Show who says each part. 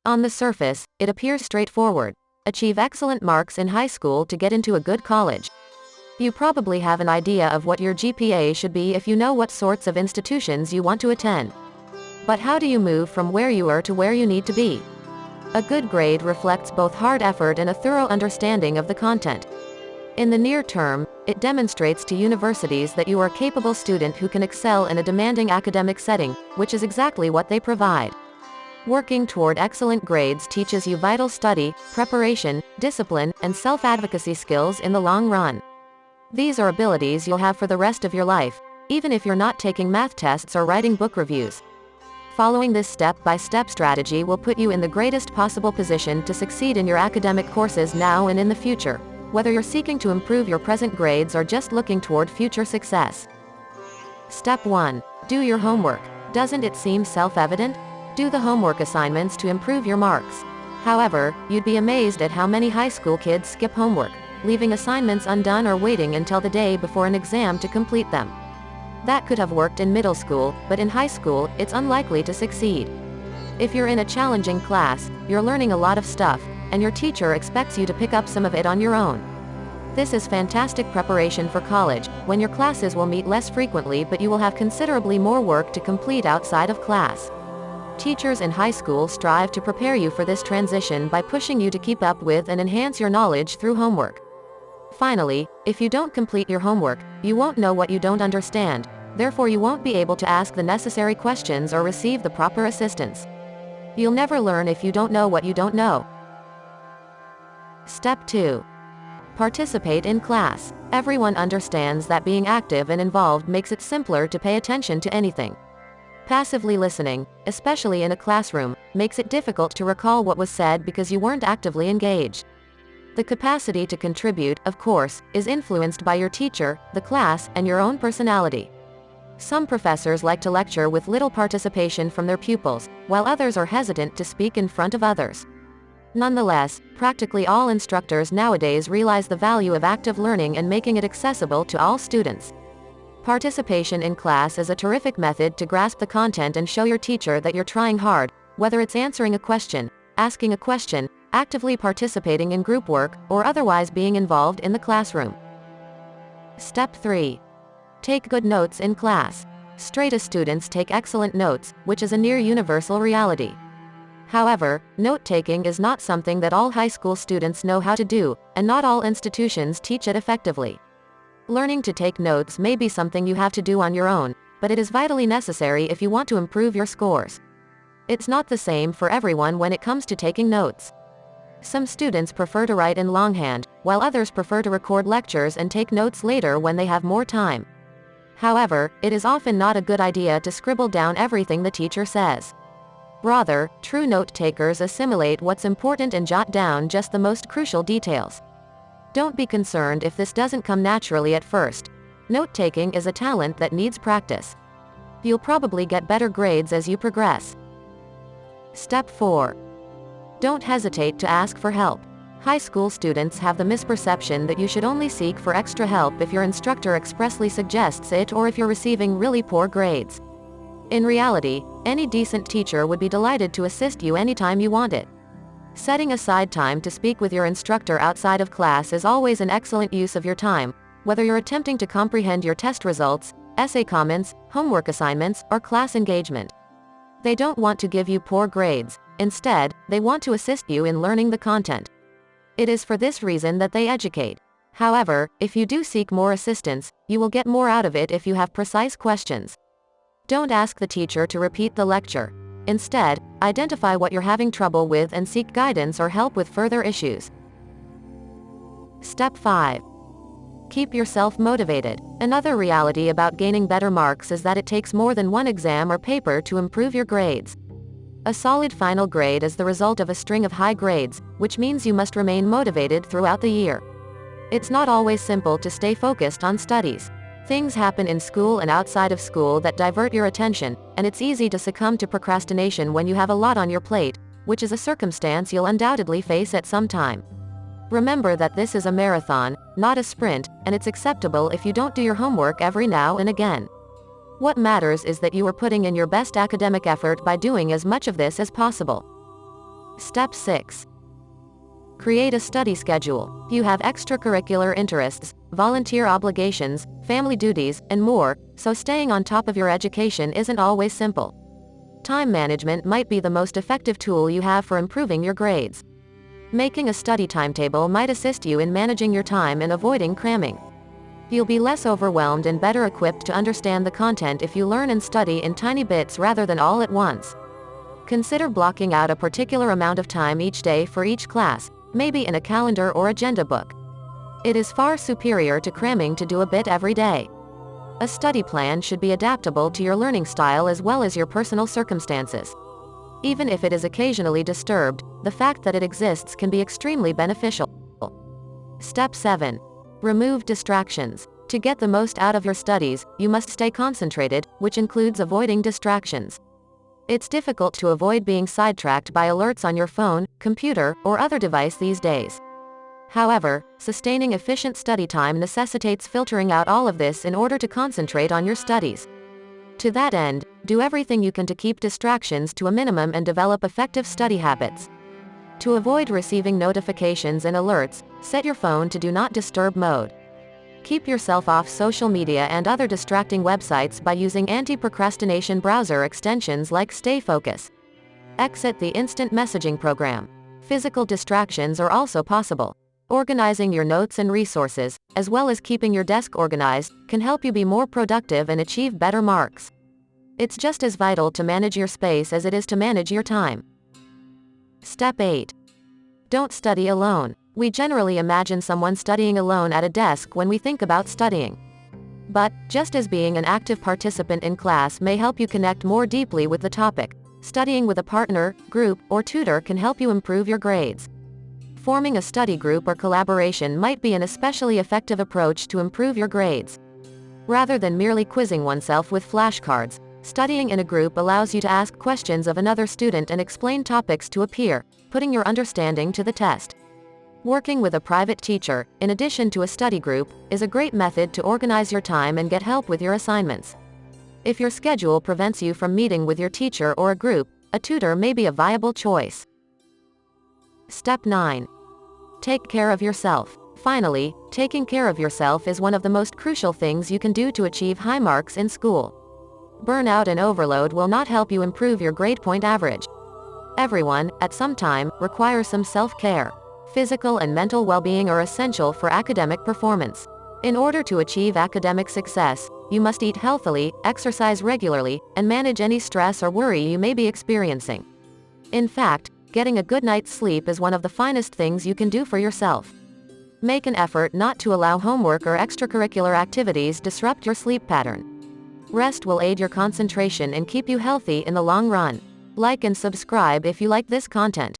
Speaker 1: On the surface, it appears straightforward. Achieve excellent marks in high school to get into a good college. You probably have an idea of what your GPA should be if you know what sorts of institutions you want to attend. But how do you move from where you are to where you need to be? A good grade reflects both hard effort and a thorough understanding of the content. In the near term, it demonstrates to universities that you are a capable student who can excel in a demanding academic setting, which is exactly what they provide. Working toward excellent grades teaches you vital study, preparation, discipline, and self-advocacy skills in the long run. These are abilities you'll have for the rest of your life, even if you're not taking math tests or writing book reviews. Following this step-by-step strategy will put you in the greatest possible position to succeed in your academic courses now and in the future, whether you're seeking to improve your present grades or just looking toward future success. Step 1. Do your homework. Doesn't it seem self-evident? Do the homework assignments to improve your marks. However, you'd be amazed at how many high school kids skip homework, leaving assignments undone or waiting until the day before an exam to complete them. That could have worked in middle school, but in high school, it's unlikely to succeed. If you're in a challenging class, you're learning a lot of stuff, and your teacher expects you to pick up some of it on your own. This is fantastic preparation for college, when your classes will meet less frequently but you will have considerably more work to complete outside of class. Teachers in high school strive to prepare you for this transition by pushing you to keep up with and enhance your knowledge through homework. Finally, if you don't complete your homework, you won't know what you don't understand, therefore you won't be able to ask the necessary questions or receive the proper assistance. You'll never learn if you don't know what you don't know. Step 2. Participate in class. Everyone understands that being active and involved makes it simpler to pay attention to anything. Passively listening, especially in a classroom, makes it difficult to recall what was said because you weren't actively engaged. The capacity to contribute, of course, is influenced by your teacher, the class, and your own personality. Some professors like to lecture with little participation from their pupils, while others are hesitant to speak in front of others. Nonetheless, practically all instructors nowadays realize the value of active learning and making it accessible to all students. Participation in class is a terrific method to grasp the content and show your teacher that you're trying hard, whether it's answering a question, asking a question, actively participating in group work, or otherwise being involved in the classroom. Step 3. Take good notes in class. Straight-A students take excellent notes, which is a near universal reality. However, note-taking is not something that all high school students know how to do, and not all institutions teach it effectively. Learning to take notes may be something you have to do on your own, but it is vitally necessary if you want to improve your scores. It's not the same for everyone when it comes to taking notes. Some students prefer to write in longhand, while others prefer to record lectures and take notes later when they have more time. However, it is often not a good idea to scribble down everything the teacher says. Rather, true note-takers assimilate what's important and jot down just the most crucial details. Don't be concerned if this doesn't come naturally at first. Note-taking is a talent that needs practice. You'll probably get better grades as you progress. Step 4. Don't hesitate to ask for help. High school students have the misperception that you should only seek for extra help if your instructor expressly suggests it or if you're receiving really poor grades. In reality, any decent teacher would be delighted to assist you anytime you want it. Setting aside time to speak with your instructor outside of class is always an excellent use of your time, whether you're attempting to comprehend your test results, essay comments, homework assignments, or class engagement. They don't want to give you poor grades. Instead, they want to assist you in learning the content. It is for this reason that they educate. However, if you do seek more assistance, you will get more out of it if you have precise questions. Don't ask the teacher to repeat the lecture. Instead, identify what you're having trouble with and seek guidance or help with further issues. Step 5. Keep yourself motivated. Another reality about gaining better marks is that it takes more than one exam or paper to improve your grades. A solid final grade is the result of a string of high grades, which means you must remain motivated throughout the year. It's not always simple to stay focused on studies. Things happen in school and outside of school that divert your attention, and it's easy to succumb to procrastination when you have a lot on your plate, which is a circumstance you'll undoubtedly face at some time. Remember that this is a marathon, not a sprint, and it's acceptable if you don't do your homework every now and again. What matters is that you are putting in your best academic effort by doing as much of this as possible. Step 6. Create a study schedule. You have extracurricular interests, volunteer obligations, family duties, and more, so staying on top of your education isn't always simple. Time management might be the most effective tool you have for improving your grades. Making a study timetable might assist you in managing your time and avoiding cramming. You'll be less overwhelmed and better equipped to understand the content if you learn and study in tiny bits rather than all at once. Consider blocking out a particular amount of time each day for each class, maybe in a calendar or agenda book. It is far superior to cramming to do a bit every day. A study plan should be adaptable to your learning style as well as your personal circumstances. Even if it is occasionally disturbed, the fact that it exists can be extremely beneficial. Step 7. Remove distractions. To get the most out of your studies, you must stay concentrated, which includes avoiding distractions. It's difficult to avoid being sidetracked by alerts on your phone, computer, or other device these days. However, sustaining efficient study time necessitates filtering out all of this in order to concentrate on your studies. To that end, do everything you can to keep distractions to a minimum and develop effective study habits. To avoid receiving notifications and alerts, set your phone to Do Not Disturb mode. Keep yourself off social media and other distracting websites by using anti-procrastination browser extensions like Stay Focus. Exit the instant messaging program. Physical distractions are also possible. Organizing your notes and resources, as well as keeping your desk organized, can help you be more productive and achieve better marks. It's just as vital to manage your space as it is to manage your time. Step 8. Don't study alone. We generally imagine someone studying alone at a desk when we think about studying. But, just as being an active participant in class may help you connect more deeply with the topic, studying with a partner, group, or tutor can help you improve your grades. Forming a study group or collaboration might be an especially effective approach to improve your grades. Rather than merely quizzing oneself with flashcards, studying in a group allows you to ask questions of another student and explain topics to a peer, putting your understanding to the test. Working with a private teacher, in addition to a study group, is a great method to organize your time and get help with your assignments. If your schedule prevents you from meeting with your teacher or a group, a tutor may be a viable choice. Step 9. Take care of yourself. Finally, taking care of yourself is one of the most crucial things you can do to achieve high marks in school. Burnout and overload will not help you improve your grade point average. Everyone, at some time, requires some self-care. Physical and mental well-being are essential for academic performance. In order to achieve academic success, you must eat healthily, exercise regularly, and manage any stress or worry you may be experiencing. In fact, getting a good night's sleep is one of the finest things you can do for yourself. Make an effort not to allow homework or extracurricular activities disrupt your sleep pattern. Rest will aid your concentration and keep you healthy in the long run. Like and subscribe if you like this content.